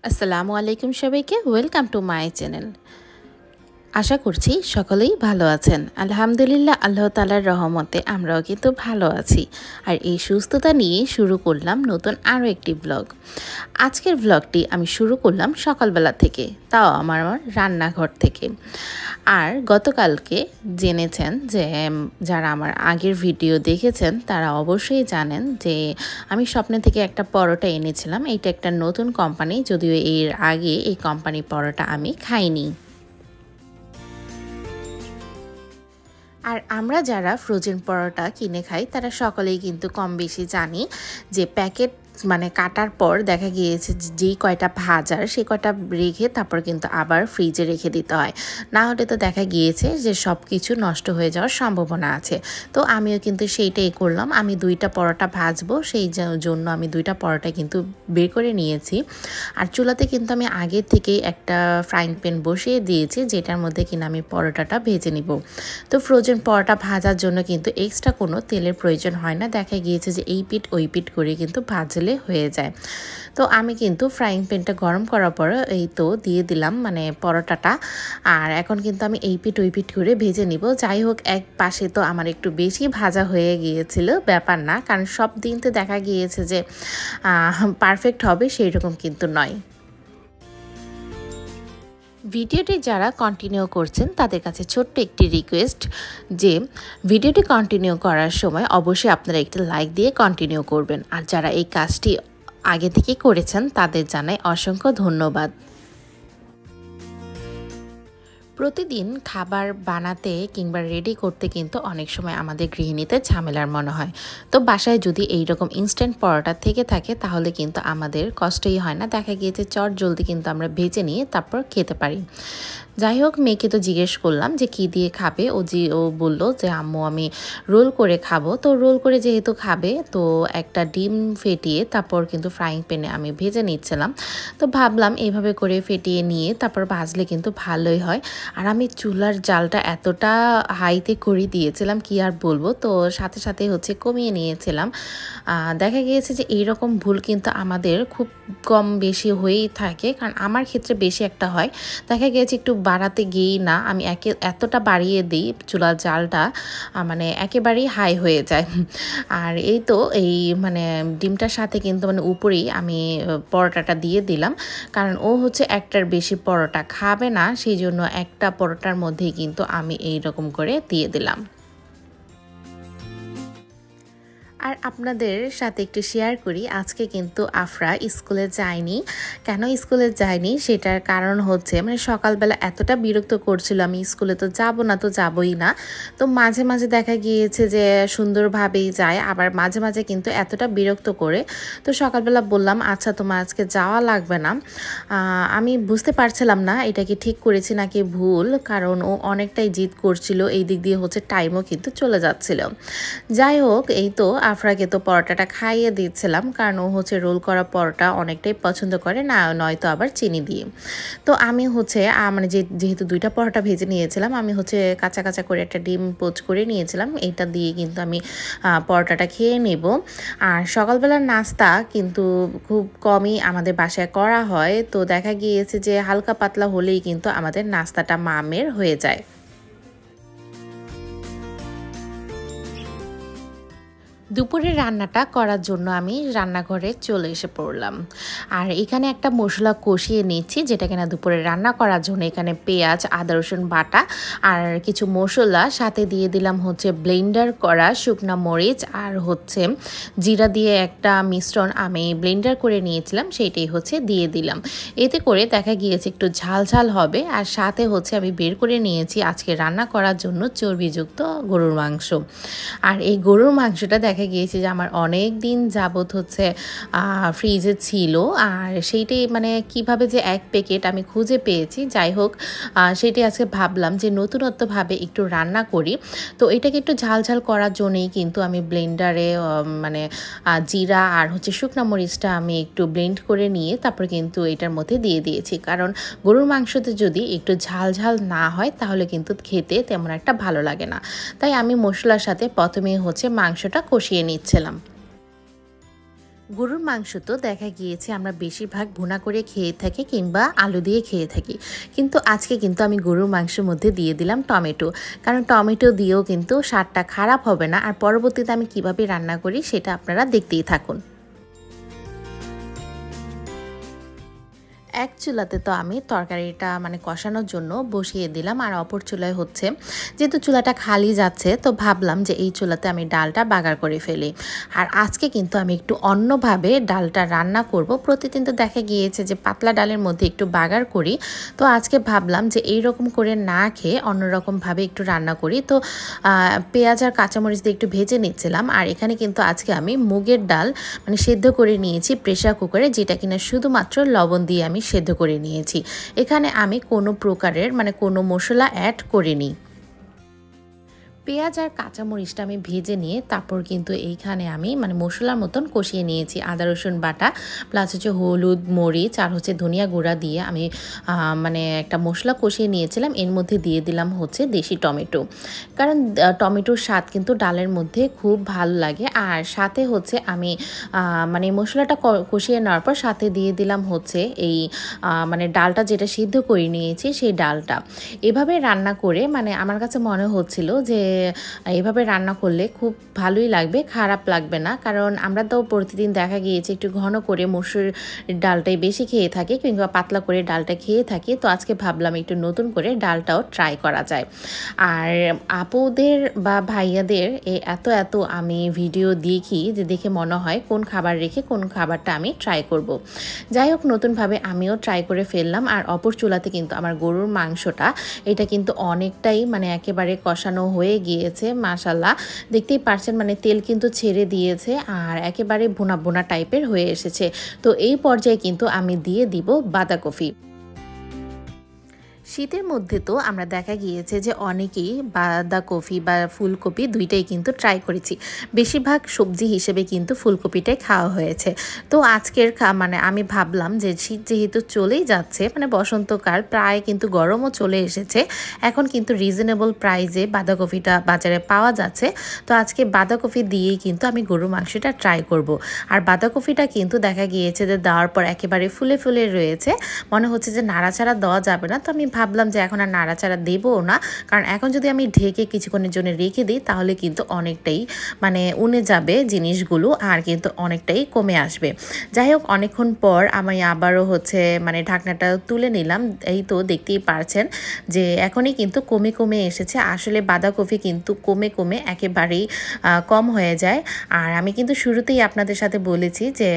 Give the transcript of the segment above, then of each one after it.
আসসালামু আলাইকুম সবাইকে, ওয়েলকাম টু মাই চ্যানেল। আশা করছি সকলেই ভালো আছেন। আলহামদুলিল্লাহ, আল্লাহ তাআলার রহমতে আমরাও কিন্তু ভালো আছি। আর এই সুস্থতা নিয়ে শুরু করলাম নতুন আরও একটি ব্লগ। আজকের ব্লগটি আমি শুরু করলাম সকালবেলা থেকে, তাও আমার রান্নাঘর থেকে। আর গতকালকে জেনেছেন যে যারা আমার আগের ভিডিও দেখেছেন তারা অবশ্যই জানেন যে আমি স্বপ্নে থেকে একটা পরোটা এনেছিলাম। এইটা একটা নতুন কোম্পানি, যদিও এর আগে এই কোম্পানির পরোটা আমি খাইনি। আর আমরা যারা ফ্রোজেন পরোটা কিনে খাই তারা সকলেই কিন্তু কম বেশি জানি যে প্যাকেট মানে কাটার পর দেখা গিয়েছে যেই কয়টা ভাজার সেই কয়টা রেখে তারপর কিন্তু আবার ফ্রিজে রেখে দিতে হয়, না হলে তো দেখা গিয়েছে যে সব কিছু নষ্ট হয়ে যাওয়ার সম্ভাবনা আছে। তো আমিও কিন্তু সেইটাই করলাম, আমি 2টা পরোটা ভাজবো, সেই জন্য আমি 2টা পরোটা কিন্তু বের করে নিয়েছি। আর চুলাতে কিন্তু আমি আগে থেকেই একটা ফ্রাইং প্যান বসিয়ে দিয়েছি, যেটার মধ্যে কিনা আমি পরোটাটা ভেজে নিব। তো ফ্রোজেন পরোটা ভাজার জন্য কিন্তু এক্সট্রা কোনো তেলের প্রয়োজন হয় না, দেখা গিয়েছে যে এই পিঠ ওই পিঠ করে কিন্তু ভাজলে হয়ে যায়। তো আমি কিন্তু ফ্রাইং প্যানটা গরম করার পর এই তো দিয়ে দিলাম মানে পরোটাটা। আর এখন কিন্তু আমি এই পিঠ ওই পিঠ করে ভেজে নিব। যাই হোক, এক পাশে তো আমার একটু বেশি ভাজা হয়ে গিয়েছিল, ব্যাপার না, কারণ সব দিন তো দেখা গিয়েছে যে পারফেক্ট হবে সেই রকম কিন্তু নয়। ভিডিওটি যারা কন্টিনিউ করছেন তাদের কাছে ছোট্ট একটি রিকোয়েস্ট যে ভিডিওটি কন্টিনিউ করার সময় অবশ্যই আপনারা একটি লাইক দিয়ে কন্টিনিউ করবেন। আর যারা এই কাজটি আগে থেকে করেছেন তাদের জানাই অসংখ্য ধন্যবাদ। প্রতিদিন খাবার বানাতে কিংবা রেডি করতে কিন্তু অনেক সময় আমাদের গৃহিণীতে ঝামেলার মনে হয়। তো বাসায় যদি এই রকম ইনস্ট্যান্ট পরোটা থেকে থাকে তাহলে কিন্তু আমাদের কষ্টই হয় না, দেখা গিয়েছে চট জলদি কিন্তু আমরা ভেজে নিয়ে তারপর খেতে পারি। যাই হোক, মেয়েকে তো জিজ্ঞেস করলাম যে কি দিয়ে খাবে, ও বললো যে আম্মু আমি রোল করে খাবো। তো রোল করে যেহেতু খাবে তো একটা ডিম ফেটিয়ে তারপর কিন্তু ফ্রাইং প্যানে আমি ভেজে নিচ্ছিলাম। তো ভাবলাম এইভাবে করে ফেটিয়ে নিয়ে তারপর ভাজলে কিন্তু ভালোই হয়। আর আমি চুলার জালটা এতটা হাইতে করে দিয়েছিলাম কি আর বলবো, তো সাথে সাথে হচ্ছে কমিয়ে নিয়েছিলাম। দেখা গিয়েছে যে এইরকম ভুল কিন্তু আমাদের খুব কম বেশি হয়েই থাকে, কারণ আমার ক্ষেত্রে বেশি একটা হয়। দেখা গিয়েছে একটু বাড়াতে গিয়েই না আমি এতটা বাড়িয়ে দিই চুলার জালটা, মানে একেবারেই হাই হয়ে যায়। আর এই তো এই মানে ডিমটার সাথে কিন্তু মানে উপরেই আমি পরোটাটা দিয়ে দিলাম, কারণ ও হচ্ছে একটার বেশি পরোটা খাবে না, সেই জন্য একটা পরোটার মধ্যেই কিন্তু আমি এই রকম করে দিয়ে দিলাম। আর আপনাদের সাথে একটু শেয়ার করি, আজকে কিন্তু আফরা স্কুলে যায়নি। কেন স্কুলে যায়নি সেটার কারণ হচ্ছে মানে সকালবেলা এতটা বিরক্ত করছিল, আমি স্কুলে তো যাব না তো যাবই না। তো মাঝে মাঝে দেখা গিয়েছে যে সুন্দরভাবেই যায়, আবার মাঝে মাঝে কিন্তু এতটা বিরক্ত করে। তো সকালবেলা বললাম আচ্ছা তোমার আজকে যাওয়া লাগবে না। আমি বুঝতে পারছিলাম না এটা কি ঠিক করেছি নাকি ভুল, কারণ ও অনেকটাই জিদ করছিল, এই দিক দিয়ে হচ্ছে টাইমও কিন্তু চলে যাচ্ছিল। যাই হোক, এই তো আফরাকে তো পরোটাটা খাইয়ে দিচ্ছিলাম, কারণ ও হচ্ছে রোল করা পরোটা অনেকটাই পছন্দ করে, না নয়তো আবার চিনি দিয়ে। তো আমি হচ্ছে মানে যেহেতু 2টা পরোটা ভেজে নিয়েছিলাম, আমি হচ্ছে কাঁচা কাঁচা করে একটা ডিম পোচ করে নিয়েছিলাম, এইটা দিয়ে কিন্তু আমি পরোটাটা খেয়ে নেব। আর সকালবেলার নাস্তা কিন্তু খুব কমই আমাদের বাসায় করা হয়, তো দেখা গিয়েছে যে হালকা পাতলা হলেই কিন্তু আমাদের নাস্তাটা মামের হয়ে যায়। দুপুরের রান্নাটা করার জন্য আমি রান্নাঘরে চলে এসে পড়লাম। আর এখানে একটা মশলা কষিয়ে নিচ্ছি, যেটা কিনা দুপুরে রান্না করার জন্য এখানে পেঁয়াজ আদা রসুন বাটা আর কিছু মশলা সাথে দিয়ে দিলাম হচ্ছে ব্লেন্ডার করা শুকনা মরিচ আর হচ্ছে জিরা দিয়ে একটা মিশ্রণ আমি ব্লেন্ডার করে নিয়েছিলাম, সেইটাই হচ্ছে দিয়ে দিলাম। এতে করে দেখা গিয়েছে একটু ঝাল ঝাল হবে। আর সাথে হচ্ছে আমি বের করে নিয়েছি আজকে রান্না করার জন্য চর্বিযুক্ত গরুর মাংস। আর এই গরুর মাংসটা দেখা গিয়েছে যে আমার অনেক দিন যাবত হচ্ছে ফ্রিজে ছিল, আর সেইটাই মানে কিভাবে যে এক প্যাকেট আমি খুঁজে পেয়েছি। যাই হোক, সেটাই আজকে ভাবলাম যে নতুনত্বভাবে একটু রান্না করি। তো এটাকে একটু ঝাল ঝাল করার জন্যই কিন্তু আমি ব্লেন্ডারে মানে জিরা আর হচ্ছে শুকনো মরিচটা আমি একটু ব্লেন্ড করে নিয়ে তারপর কিন্তু এটার মধ্যে দিয়ে দিয়েছি, কারণ গরুর মাংসতে যদি একটু ঝাল ঝাল না হয় তাহলে কিন্তু খেতে তেমন একটা ভালো লাগে না। তাই আমি মশলার সাথে প্রথমে হচ্ছে মাংসটা কষিয়ে নিচ্ছিলাম। গরুর মাংস তো দেখা গিয়েছে আমরা বেশিরভাগ ভুনা করে খেয়ে থাকি কিংবা আলু দিয়ে খেয়ে থাকি, কিন্তু আজকে কিন্তু আমি গরুর মাংসের মধ্যে দিয়ে দিলাম টমেটো, কারণ টমেটো দিয়েও কিন্তু স্বাদটা খারাপ হবে না। আর পরবর্তীতে আমি কিভাবে রান্না করি সেটা আপনারা দেখতেই থাকুন। এক চুলাতে তো আমি তরকারিটা মানে কষানোর জন্য বসিয়ে দিলাম, আর অপর চুলায় হচ্ছে যেহেতু চুলাটা খালি যাচ্ছে তো ভাবলাম যে এই চুলাতে আমি ডালটা বাগার করে ফেলি। আর আজকে কিন্তু আমি একটু অন্যভাবে ডালটা রান্না করব। প্রতিদিন তো দেখা গিয়েছে যে পাতলা ডালের মধ্যে একটু বাগার করি, তো আজকে ভাবলাম যে এই রকম করে না খেয়ে অন্যরকমভাবে একটু রান্না করি। তো পেঁয়াজ আর কাঁচামরিচ দিয়ে একটু ভেজে নিচ্ছিলাম। আর এখানে কিন্তু আজকে আমি মুগের ডাল মানে সেদ্ধ করে নিয়েছি প্রেসার কুকারে, যেটা কিনা শুধুমাত্র লবণ দিয়ে আমি সেদ্ধ করে নিয়েছি। এখানে আমি কোনো প্রকারের মানে কোনো মশলা অ্যাড করিনি। পেঁয়াজ আর কাঁচামরিচটা আমি ভেজে নিয়ে তারপর কিন্তু এইখানে আমি মানে মশলার মতন কষিয়ে নিয়েছি। আদা রসুন বাটা প্লাস হচ্ছে হলুদ মরিচ আর হচ্ছে ধনিয়া গুঁড়া দিয়ে আমি মানে একটা মশলা কষিয়ে নিয়েছিলাম। এর মধ্যে দিয়ে দিলাম হচ্ছে দেশি টমেটো, কারণ টমেটোর স্বাদ কিন্তু ডালের মধ্যে খুব ভালো লাগে। আর সাথে হচ্ছে আমি মানে মশলাটা কষিয়ে নেওয়ার পর সাথে দিয়ে দিলাম হচ্ছে এই মানে ডালটা যেটা সিদ্ধ করে নিয়েছি সেই ডালটা। এভাবে রান্না করে মানে আমার কাছে মনে হচ্ছিল যে এভাবে রান্না করলে খুব ভালোই লাগবে, খারাপ লাগবে না। কারণ আমরা তো প্রতিদিন দেখা গিয়েছে একটু ঘন করে মসুর ডালটাই বেশি খেয়ে থাকি কিংবা পাতলা করে ডালটা খেয়ে থাকি, তো আজকে ভাবলাম একটু নতুন করে ডালটাও ট্রাই করা যায়। আর আপুদের বা ভাইয়াদের এত এত আমি ভিডিও দেখি যে দেখে মনে হয় কোন খাবার রেখে কোন খাবারটা আমি ট্রাই করব। যাই হোক, নতুনভাবে আমিও ট্রাই করে ফেললাম। আর অপর চুলাতে কিন্তু আমার গরুর মাংসটা এটা কিন্তু অনেকটাই মানে একেবারে কষানো হয়ে গিয়েছে মাশাল্লাহ, দেখতেই পারছেন মানে তেল কিন্তু ছেড়ে দিয়েছে আর একেবারে ভুনা ভুনা টাইপের হয়ে এসেছে। তো এই পর্যায়ে কিন্তু আমি দিয়ে দিব বাঁধাকপি। শীতের মধ্যে তো আমরা দেখা গিয়েছে যে অনেকেই বাঁধাকপি বা ফুলকপি দুইটাই কিন্তু ট্রাই করেছি, বেশিরভাগ সবজি হিসেবে কিন্তু ফুলকপিটাই খাওয়া হয়েছে। তো আজকের মানে আমি ভাবলাম যে শীত যেহেতু চলেই যাচ্ছে মানে বসন্তকাল প্রায় কিন্তু গরমও চলে এসেছে, এখন কিন্তু রিজনেবল প্রাইসে বাঁধাকপিটা বাজারে পাওয়া যাচ্ছে। তো আজকে বাঁধাকপি দিয়েই কিন্তু আমি গরুর মাংসটা ট্রাই করব। আর বাঁধাকপিটা কিন্তু দেখা গিয়েছে যে দেওয়ার পর একেবারে ফুলে ফুলে রয়েছে, মনে হচ্ছে যে নাড়াচাড়া দেওয়া যাবে না। তো আমি ভাবলাম যে এখন আর নাড়াচাড়া দেবও না, কারণ এখন যদি আমি ঢেকে কিছুক্ষণের জন্য রেখে দিই তাহলে কিন্তু অনেকটাই মানে উনে যাবে জিনিসগুলো আর কিন্তু অনেকটাই কমে আসবে। যাই হোক, অনেকক্ষণ পর আমি আবারও হচ্ছে মানে ঢাকনাটা তুলে নিলাম। এই তো দেখতেই পারছেন যে এখনই কিন্তু কমে কমে এসেছে। আসলে বাঁধাকপি কিন্তু কমে কমে একেবারেই কম হয়ে যায়। আর আমি কিন্তু শুরুতেই আপনাদের সাথে বলেছি যে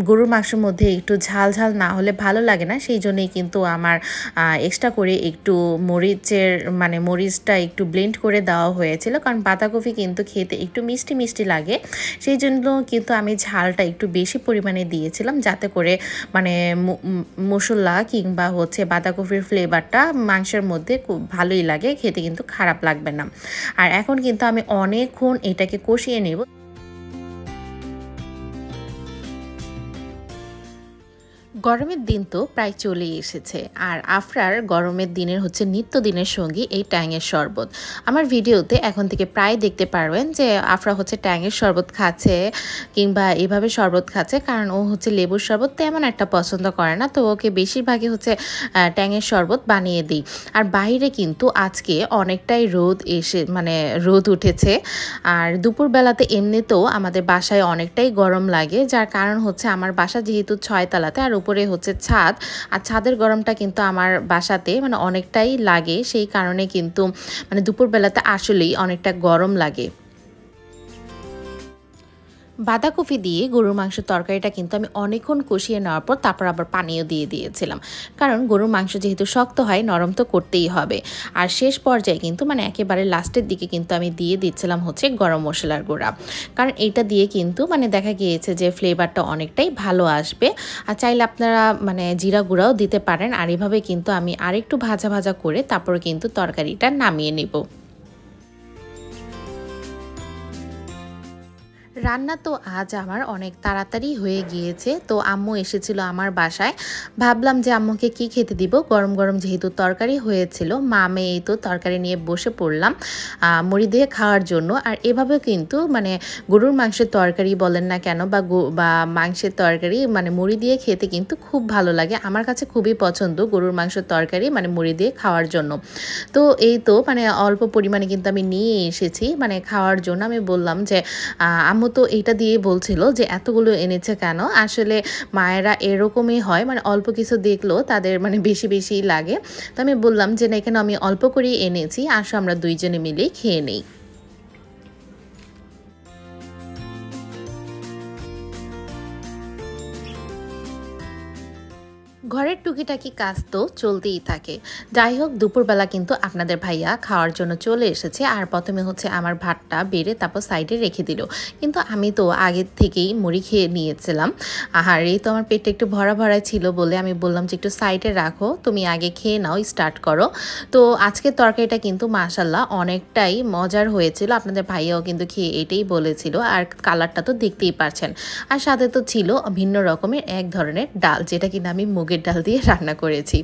গরুর মাংসের মধ্যে একটু ঝাল ঝাল না হলে ভালো লাগে না, সেই জন্যই কিন্তু আমার এক্সট্রা করে একটু মরিচটা একটু ব্লেন্ড করে দেওয়া হয়েছিল, কারণ বাঁধাকপি কিন্তু খেতে একটু মিষ্টি মিষ্টি লাগে, সেই জন্য কিন্তু আমি ঝালটা একটু বেশি পরিমাণে দিয়েছিলাম, যাতে করে মানে মশলা কিংবা হচ্ছে বাঁধাকপির ফ্লেভারটা মাংসের মধ্যে খুব ভালোই লাগে, খেতে কিন্তু খারাপ লাগবে না। আর এখন কিন্তু আমি অনেকক্ষণ এটাকে কষিয়ে নেব। গরমের দিন তো প্রায় চলে এসেছে, আর আফরার গরমের দিনের হচ্ছে নিত্যদিনের সঙ্গী এই ট্যাঙের শরবত। আমার ভিডিওতে এখন থেকে প্রায় দেখতে পারবেন যে আফরা হচ্ছে ট্যাঙের শরবত খাচ্ছে কিংবা এভাবে শরবত খাচ্ছে, কারণ ও হচ্ছে লেবুর শরবত তেমন একটা পছন্দ করে না, তো ওকে বেশিরভাগই হচ্ছে ট্যাঙের শরবত বানিয়ে দিই। আর বাইরে কিন্তু আজকে অনেকটাই রোদ উঠেছে, আর দুপুরবেলাতে এমনিতেও আমাদের বাসায় অনেকটাই গরম লাগে, যার কারণ হচ্ছে আমার বাসা যেহেতু 6 তলাতে আর উপরে হচ্ছে ছাদ, আর ছাদের গরমটা কিন্তু আমার বাসাতে মানে অনেকটাই লাগে, সেই কারণে কিন্তু মানে দুপুরবেলাতে আসলেই অনেকটা গরম লাগে। বাঁধাকপি দিয়ে গরুর মাংসের তরকারিটা কিন্তু আমি অনেকক্ষণ কষিয়ে নেওয়ার পর তারপর আবার পানিও দিয়ে দিয়েছিলাম, কারণ গরুর মাংস যেহেতু শক্ত হয় নরম তো করতেই হবে। আর শেষ পর্যায়ে কিন্তু মানে একেবারে লাস্টের দিকে কিন্তু আমি দিয়ে দিচ্ছিলাম হচ্ছে গরম মশলার গুঁড়া, কারণ এইটা দিয়ে কিন্তু মানে দেখা গিয়েছে যে ফ্লেভারটা অনেকটাই ভালো আসবে। আর চাইলে আপনারা মানে জিরা গুঁড়াও দিতে পারেন। আর এভাবে কিন্তু আমি আরেকটু ভাজা ভাজা করে তারপর কিন্তু তরকারিটা নামিয়ে নেব। রান্না তো আজ আমার অনেক তাড়াতাড়ি হয়ে গিয়েছে। তো আম্মু এসেছিল আমার বাসায়। ভাবলাম যে আম্মুকে কি খেতে দিব, গরম গরম যেহেতু তরকারি হয়েছিল, মা মেয়ে এই তো তরকারি নিয়ে বসে পড়লাম মুড়ি দিয়ে খাওয়ার জন্য। আর এভাবে কিন্তু মানে গরুর মাংসের তরকারি বলেন না কেন বা মাংসের তরকারি মানে মুড়ি দিয়ে খেতে কিন্তু খুব ভালো লাগে। আমার কাছে খুবই পছন্দ গরুর মাংসের তরকারি মানে মুড়ি দিয়ে খাওয়ার জন্য। তো এই তো মানে অল্প পরিমাণে কিন্তু আমি নিয়ে এসেছি মানে খাওয়ার জন্য। আমি বললাম যে আম্মু তো এইটা দিয়ে বলছিল যে এতগুলো এনেছে কেন। আসলে মায়েরা এরকমই হয়, মানে অল্প কিছু দেখলেও তাদের মানে বেশি বেশি লাগে। তো আমি বললাম যে না, এখানে আমি অল্প করেই এনেছি, আসো আমরা দুইজনে মিলেই খেয়ে নেই। ঘরের টুকিটাকি কাজ তো চলতেই থাকে। যাই হোক, দুপুরবেলা কিন্তু আপনাদের ভাইয়া খাওয়ার জন্য চলে এসেছে। আর প্রথমে হচ্ছে আমার ভাতটা বেড়ে তারপর সাইডে রেখে দিল, কিন্তু আমি তো আগের থেকেই মুড়ি খেয়ে নিয়েছিলাম। আর এই তো আমার পেটটা একটু ভরা ভরা ছিল বলে আমি বললাম যে একটু সাইডে রাখো, তুমি আগে খেয়ে নাও, স্টার্ট করো। তো আজকের তরকারিটা কিন্তু মাশাল্লাহ অনেকটাই মজার হয়েছিল। আপনাদের ভাইয়াও কিন্তু খেয়ে এটাই বলেছিল। আর কালারটা তো দেখতেই পারছেন। আর সাথে তো ছিল ভিন্ন রকমের এক ধরনের ডাল, যেটা কিনা আমি মুগের ডাল দিয়ে রান্না করেছি।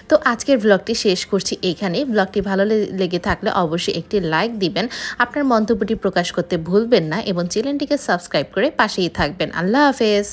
তো আজকের ব্লগটি শেষ করছি এখানে। ব্লগটি ভালো লেগে থাকলে অবশ্যই একটি লাইক দিবেন, আপনার মন্তব্যটি প্রকাশ করতে ভুলবেন না এবং চ্যানেলটিকে সাবস্ক্রাইব করে পাশেই থাকবেন। আল্লাহ হাফেজ।